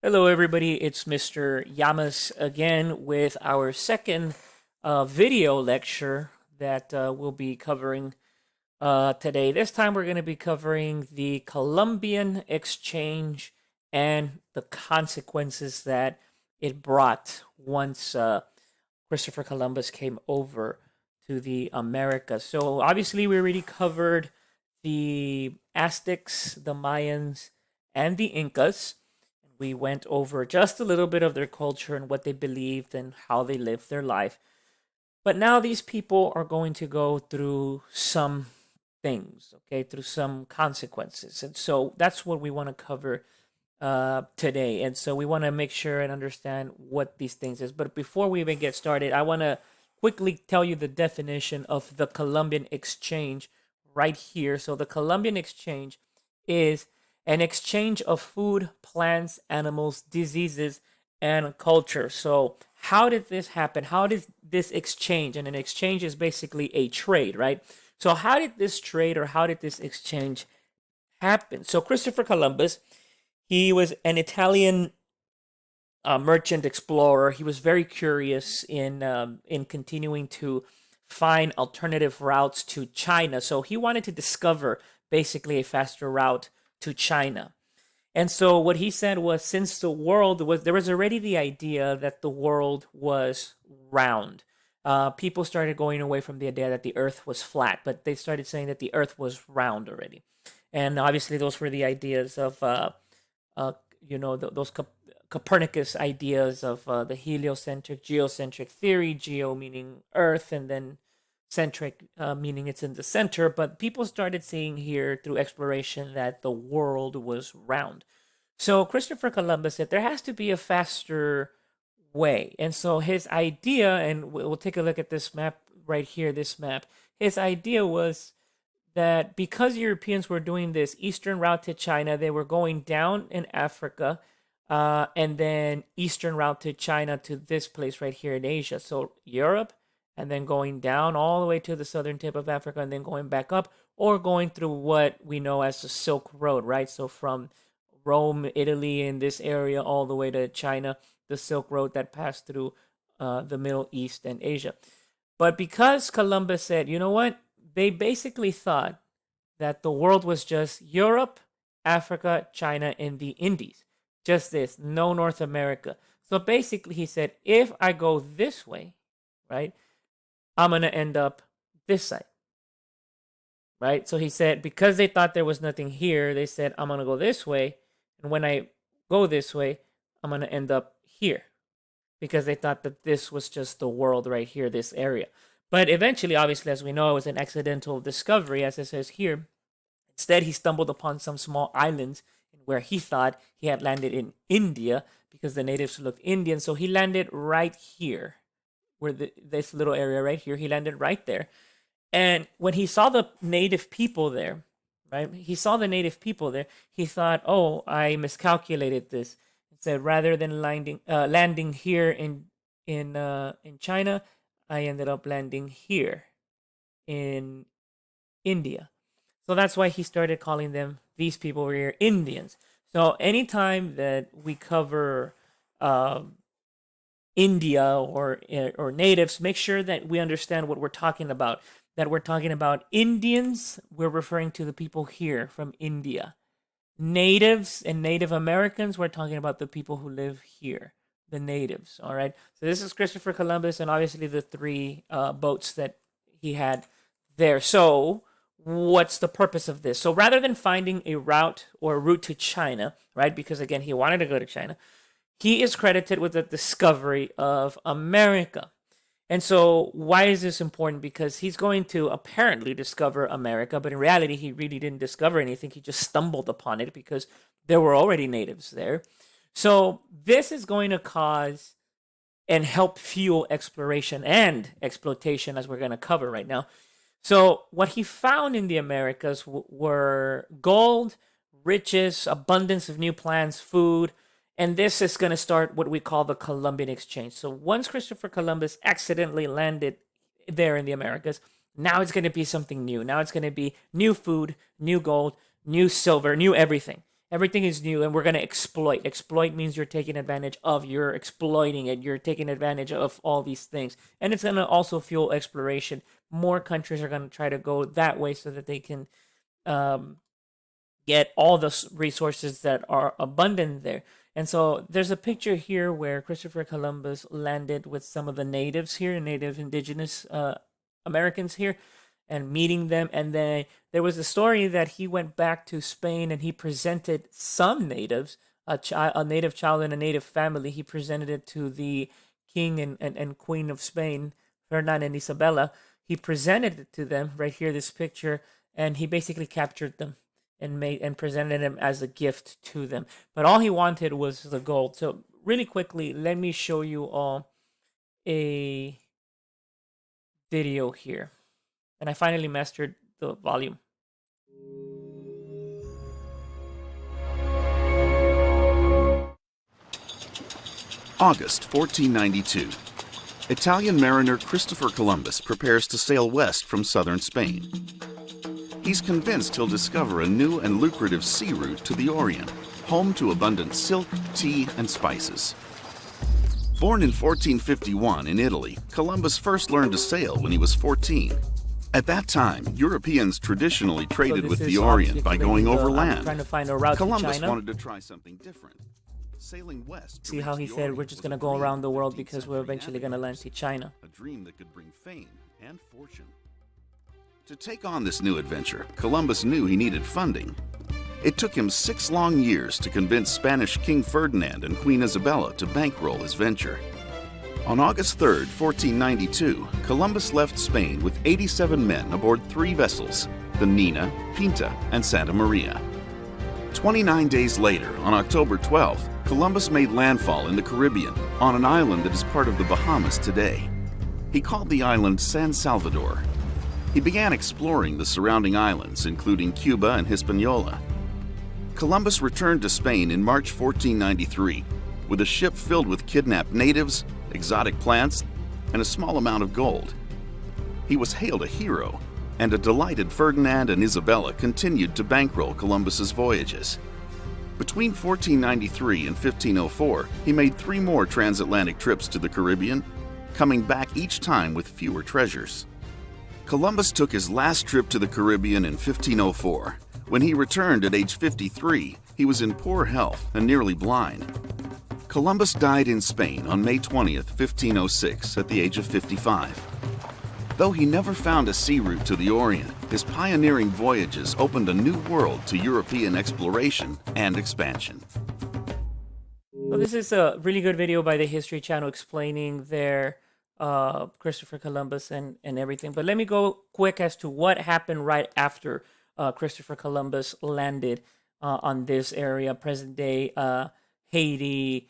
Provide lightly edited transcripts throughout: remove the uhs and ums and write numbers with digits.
Hello, everybody. It's Mr. Yamas again with our second video lecture that we'll be covering today. This time, we're going to be covering the Columbian exchange and the consequences that it brought once Christopher Columbus came over to the Americas. So, obviously, we already covered the Aztecs, the Mayans, and the Incas. We went over just a little bit of their culture and what they believed and how they lived their life. But now these people are going to go through some things, okay, through some consequences. And so that's what we want to cover today. And so we want to make sure and understand what these things is. But before we even get started, I want to quickly tell you the definition of the Columbian exchange right here. So the Columbian exchange is an exchange of food, plants, animals, diseases, and culture. So, how did this happen? How did this exchange? And an exchange is basically a trade, right? So, how did this trade or how did this exchange happen? So, Christopher Columbus, he was an Italian merchant explorer. He was very curious in continuing to find alternative routes to China. So, he wanted to discover basically a faster route to China. And so what he said was, since there was already the idea that the world was round. People started going away from the idea that the earth was flat, but they started saying that the earth was round already. And obviously those were the ideas of, those Copernicus ideas of the heliocentric, geocentric theory, geo meaning earth, and then centric, meaning it's in the center. But people started seeing here through exploration that the world was round. So Christopher Columbus said there has to be a faster way. And so his idea, and we'll take a look at this map right here, this map. His idea was that because Europeans were doing this eastern route to China, they were going down in Africa, and then eastern route to China to this place right here in Asia. So Europe, and then going down all the way to the southern tip of Africa, and then going back up, or going through what we know as the Silk Road, right? So from Rome, Italy, in this area, all the way to China, the Silk Road that passed through the Middle East and Asia. But because Columbus said, you know what? They basically thought that the world was just Europe, Africa, China, and the Indies. Just this, no North America. So basically, he said, if I go this way, right, I'm going to end up this side. Right? So he said, because they thought there was nothing here, they said, I'm going to go this way. And when I go this way, I'm going to end up here. Because they thought that this was just the world right here, this area. But eventually, obviously, as we know, it was an accidental discovery, as it says here. Instead, he stumbled upon some small islands where he thought he had landed in India because the natives looked Indian. So he landed right here, where this little area right here, he landed right there. And when he saw the native people there, right, he thought, oh, I miscalculated this. He said, rather than landing here in China, I ended up landing here in India. So that's why he started calling them, these people were here, Indians. So anytime that we cover India or natives, make sure that we understand what we're talking about. That we're talking about Indians, we're referring to the people here from India. Natives and Native Americans, we're talking about the people who live here, the natives. All right. So this is Christopher Columbus, and obviously the three boats that he had there. So what's the purpose of this? So rather than finding a route or a route to China, right? Because again, he wanted to go to China. He is credited with the discovery of America. And so, why is this important? Because he's going to apparently discover America, but in reality, he really didn't discover anything. He just stumbled upon it because there were already natives there. So, this is going to cause and help fuel exploration and exploitation, as we're going to cover right now. So, what he found in the Americas were gold, riches, abundance of new plants, food. And this is going to start what we call the Columbian exchange. So once Christopher Columbus accidentally landed there in the Americas, now it's going to be something new. Now it's going to be new food, new gold, new silver, new everything. Everything is new, and we're going to exploit. Exploit means you're taking advantage of, you're exploiting it, you're taking advantage of all these things. And it's going to also fuel exploration. More countries are going to try to go that way so that they can um, get all the resources that are abundant there. And so there's a picture here where Christopher Columbus landed with some of the natives here, native indigenous Americans here, and meeting them. And then there was a story that he went back to Spain and he presented some natives, a native child and a native family. He presented it to the king and queen of Spain, Ferdinand and Isabella. He presented it to them right here, this picture, and he basically captured them and made and presented them as a gift to them. But all he wanted was the gold. So really quickly, let me show you all a video here. And I finally mastered the volume. August 1492. Italian mariner Christopher Columbus prepares to sail west from southern Spain. He's convinced he'll discover a new and lucrative sea route to the Orient, home to abundant silk, tea, and spices. Born in 1451 in Italy, Columbus first learned to sail when he was 14. At that time, Europeans traditionally traded with the Orient by going over land. Trying to find a route Columbus to China. wanted to try something different. Sailing west. See how he said we're just going to go around the world because we're eventually going to land to China. A dream that could bring fame and fortune. To take on this new adventure, Columbus knew he needed funding. It took him 6 long years to convince Spanish King Ferdinand and Queen Isabella to bankroll his venture. On August 3, 1492, Columbus left Spain with 87 men aboard 3 vessels, the Nina, Pinta, and Santa Maria. 29 days later, on October 12th, Columbus made landfall in the Caribbean on an island that is part of the Bahamas today. He called the island San Salvador. He began exploring the surrounding islands, including Cuba and Hispaniola. Columbus returned to Spain in March 1493 with a ship filled with kidnapped natives, exotic plants, and a small amount of gold. He was hailed a hero, and a delighted Ferdinand and Isabella continued to bankroll Columbus's voyages. Between 1493 and 1504, he made 3 more transatlantic trips to the Caribbean, coming back each time with fewer treasures. Columbus took his last trip to the Caribbean in 1504. When he returned at age 53, he was in poor health and nearly blind. Columbus died in Spain on May 20th, 1506, at the age of 55. Though he never found a sea route to the Orient, his pioneering voyages opened a new world to European exploration and expansion. So this is a really good video by the History Channel explaining their Christopher Columbus and everything. But let me go quick as to what happened right after Christopher Columbus landed on this area, present day Haiti,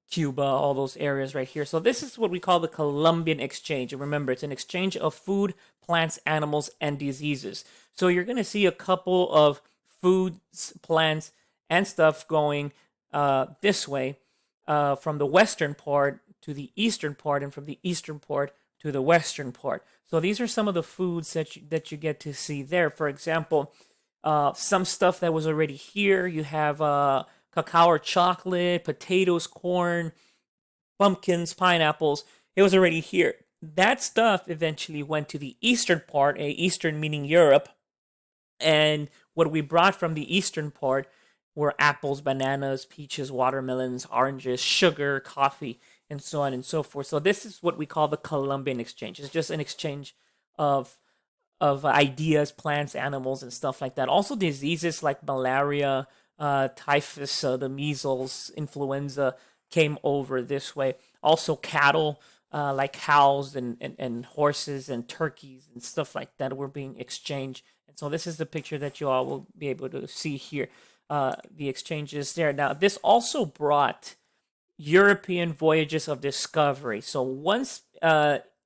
Cuba, all those areas right here. So this is what we call the Columbian exchange. And remember, it's an exchange of food, plants, animals, and diseases. So you're going to see a couple of foods, plants, and stuff going this way from the western part to the eastern part, and from the eastern part to the western part. So these are some of the foods that you get to see there. For example, some stuff that was already here. You have cacao or chocolate, potatoes, corn, pumpkins, pineapples. It was already here. That stuff eventually went to the eastern part, eastern meaning Europe. And what we brought from the eastern part were apples, bananas, peaches, watermelons, oranges, sugar, coffee, and so on and so forth. So this is what we call the Columbian exchange. It's just an exchange of ideas, plants, animals, and stuff like that. Also diseases like malaria, typhus, the measles, influenza came over this way. Also cattle, like cows and horses and turkeys and stuff like that were being exchanged. And so this is the picture that you all will be able to see here. The exchanges there. Now, this also brought European voyages of discovery. So once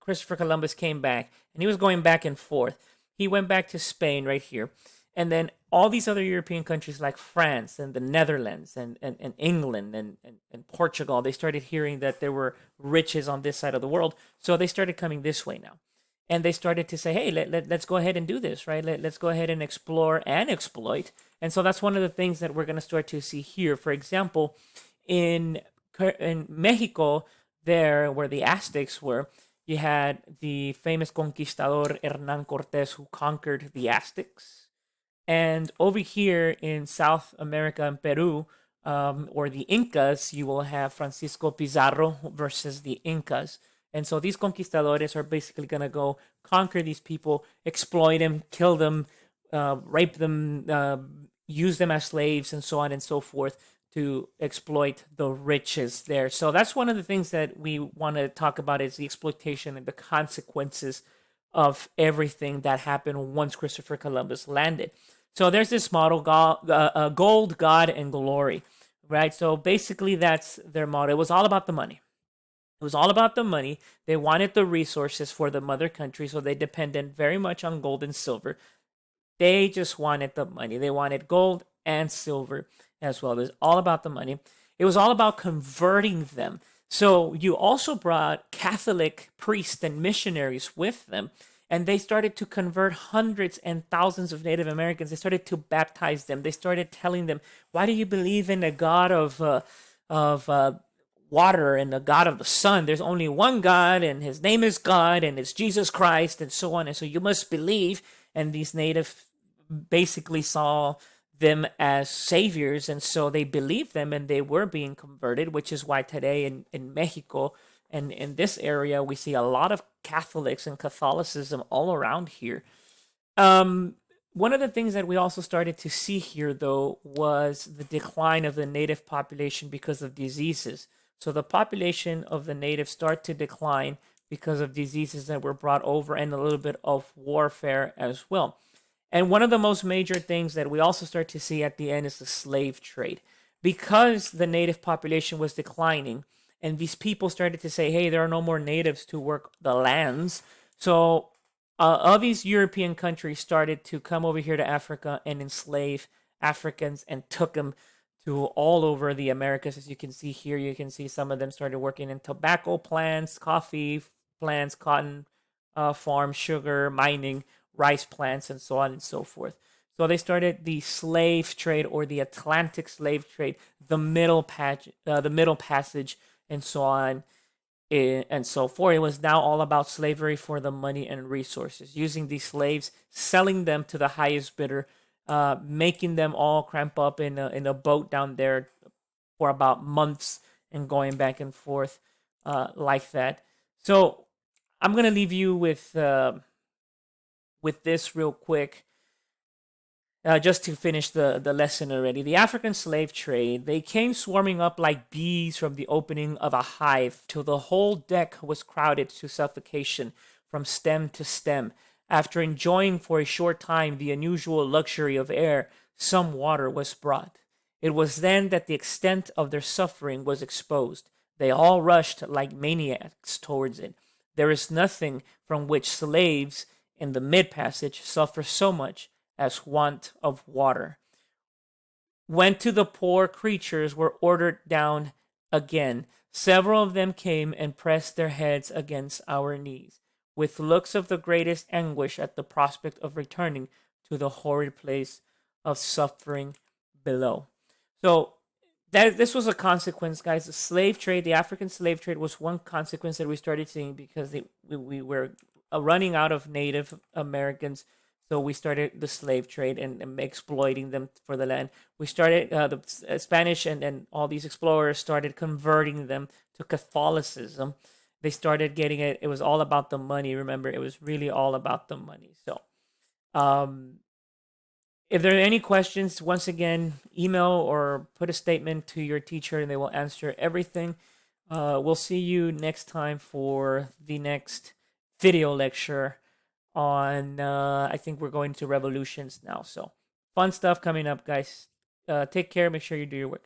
Christopher Columbus came back, and he was going back and forth, he went back to Spain right here. And then all these other European countries like France and the Netherlands and England and Portugal, they started hearing that there were riches on this side of the world. So they started coming this way now. And they started to say, hey, let's go ahead and do this, right? Let's go ahead and explore and exploit. And so that's one of the things that we're going to start to see here. For example, in in Mexico, there where the Aztecs were, you had the famous conquistador Hernan Cortes who conquered the Aztecs. And over here in South America and Peru, or the Incas, you will have Francisco Pizarro versus the Incas. And so these conquistadores are basically going to go conquer these people, exploit them, kill them, rape them, use them as slaves, and so on and so forth to exploit the riches there. So that's one of the things that we want to talk about is the exploitation and the consequences of everything that happened once Christopher Columbus landed. So there's this model, gold, God, and glory, right? So basically, that's their motto. It was all about the money. It was all about the money. They wanted the resources for the mother country, so they depended very much on gold and silver. They just wanted the money. They wanted gold and silver as well. It was all about the money. It was all about converting them. So you also brought Catholic priests and missionaries with them, and they started to convert hundreds and thousands of Native Americans. They started to baptize them. They started telling them, "Why do you believe in a God of water and the God of the sun? There's only one God, and His name is God, and it's Jesus Christ, and so on. And so you must believe." And these native basically saw them as saviors, and so they believed them, and they were being converted, which is why today in Mexico and in this area we see a lot of Catholics and Catholicism all around here. Um, One of the things that we also started to see here, though, was the decline of the native population because of diseases. So the population of the natives start to decline because of diseases that were brought over and a little bit of warfare as well. And one of the most major things that we also start to see at the end is the slave trade. Because the native population was declining, and these people started to say, hey, there are no more natives to work the lands. So all these European countries started to come over here to Africa and enslave Africans and took them to all over the Americas. As you can see here, you can see some of them started working in tobacco plants, coffee plants, cotton farms, sugar, mining, rice plants, and so on and so forth. So they started the slave trade or the Atlantic slave trade, the Middle Passage, and so on and so forth. It was now all about slavery for the money and resources, using these slaves, selling them to the highest bidder, making them all cramp up in a boat down there for about months and going back and forth like that. So I'm gonna leave you with this real quick. Just to finish the lesson already, the African slave trade, they came swarming up like bees from the opening of a hive till the whole deck was crowded to suffocation from stem to stem. After enjoying for a short time the unusual luxury of air, some water was brought. It was then that the extent of their suffering was exposed. They all rushed like maniacs towards it. There is nothing from which slaves in the mid passage suffer so much as want of water. When to the poor creatures were ordered down again, several of them came and pressed their heads against our knees, with looks of the greatest anguish at the prospect of returning to the horrid place of suffering below. So this was a consequence, guys. The slave trade, the African slave trade, was one consequence that we started seeing because we were running out of Native Americans. So we started the slave trade and exploiting them for the land. We started the Spanish and all these explorers started converting them to Catholicism. They started getting it. It was all about the money. Remember, it was really all about the money. So, if there are any questions, once again, email or put a statement to your teacher, and they will answer everything. We'll see you next time for the next video lecture on I think we're going to revolutions now. So fun stuff coming up, guys. Take care. Make sure you do your work.